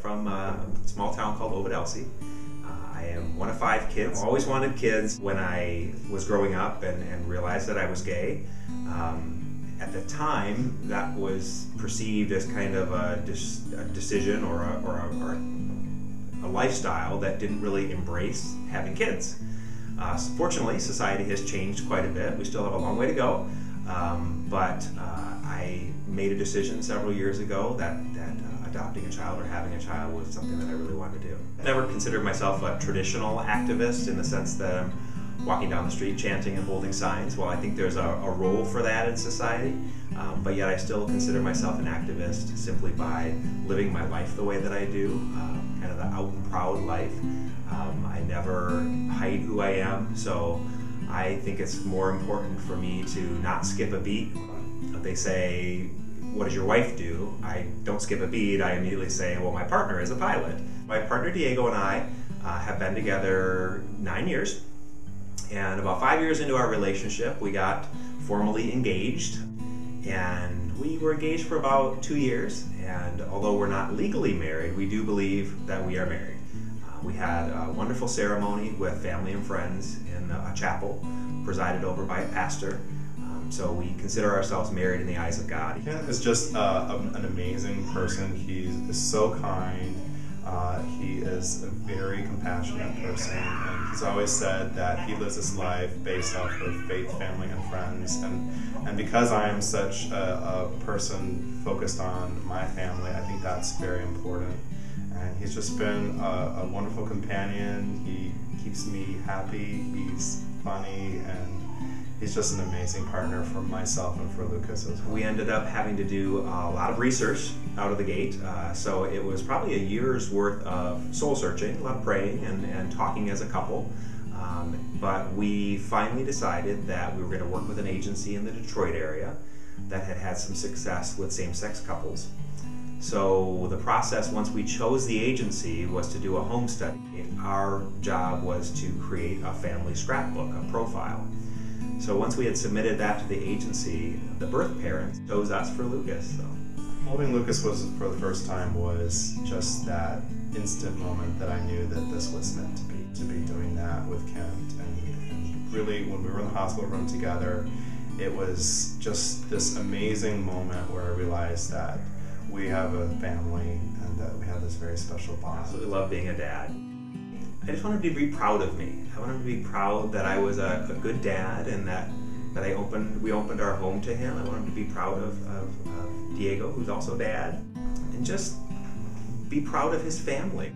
from a small town called Ovidelcy. I am one of 5 kids. Always wanted kids. When I was growing up and realized that I was gay, at the time that was perceived as kind of a decision or a lifestyle that didn't really embrace having kids. Fortunately, society has changed quite a bit. We still have a long way to go, but I made a decision several years ago that adopting a child or having a child was something that I really wanted to do. I never considered myself a traditional activist in the sense that I'm walking down the street chanting and holding signs. Well, I think there's a role for that in society, but yet I still consider myself an activist simply by living my life the way that I do, kind of the out and proud life. I never hide who I am, so I think it's more important for me to not skip a beat. They say, what does your wife do? I don't skip a beat. I immediately say, well, my partner is a pilot. My partner Diego and I have been together 9 years, and about 5 years into our relationship, we got formally engaged, and we were engaged for about 2 years, and although we're not legally married, we do believe that we are married. We had a wonderful ceremony with family and friends in a chapel presided over by a pastor. So we consider ourselves married in the eyes of God. Kent is just an amazing person. He is so kind. He is a very compassionate person, and he's always said that he lives his life based off of faith, family, and friends. And because I am such a person focused on my family, I think that's very important. And he's just been a wonderful companion. He keeps me happy. He's funny, and he's just an amazing partner for myself and for Lucas as well. We ended up having to do a lot of research out of the gate, so it was probably a year's worth of soul searching, a lot of praying and talking as a couple. But we finally decided that we were going to work with an agency in the Detroit area that had had some success with same-sex couples. So the process, once we chose the agency, was to do a home study. Our job was to create a family scrapbook, a profile. So once we had submitted that to the agency, the birth parents chose us for Lucas. So Holding Lucas was, for the first time, was just that instant moment that I knew that this was meant to be doing that with Kent. And really, when we were in the hospital room together, it was just this amazing moment where I realized that we have a family and that we have this very special bond. I absolutely love being a dad. I just wanted him to be proud of me. I wanted him to be proud that I was a good dad and that we opened our home to him. I want him to be proud of Diego, who's also dad, and just be proud of his family.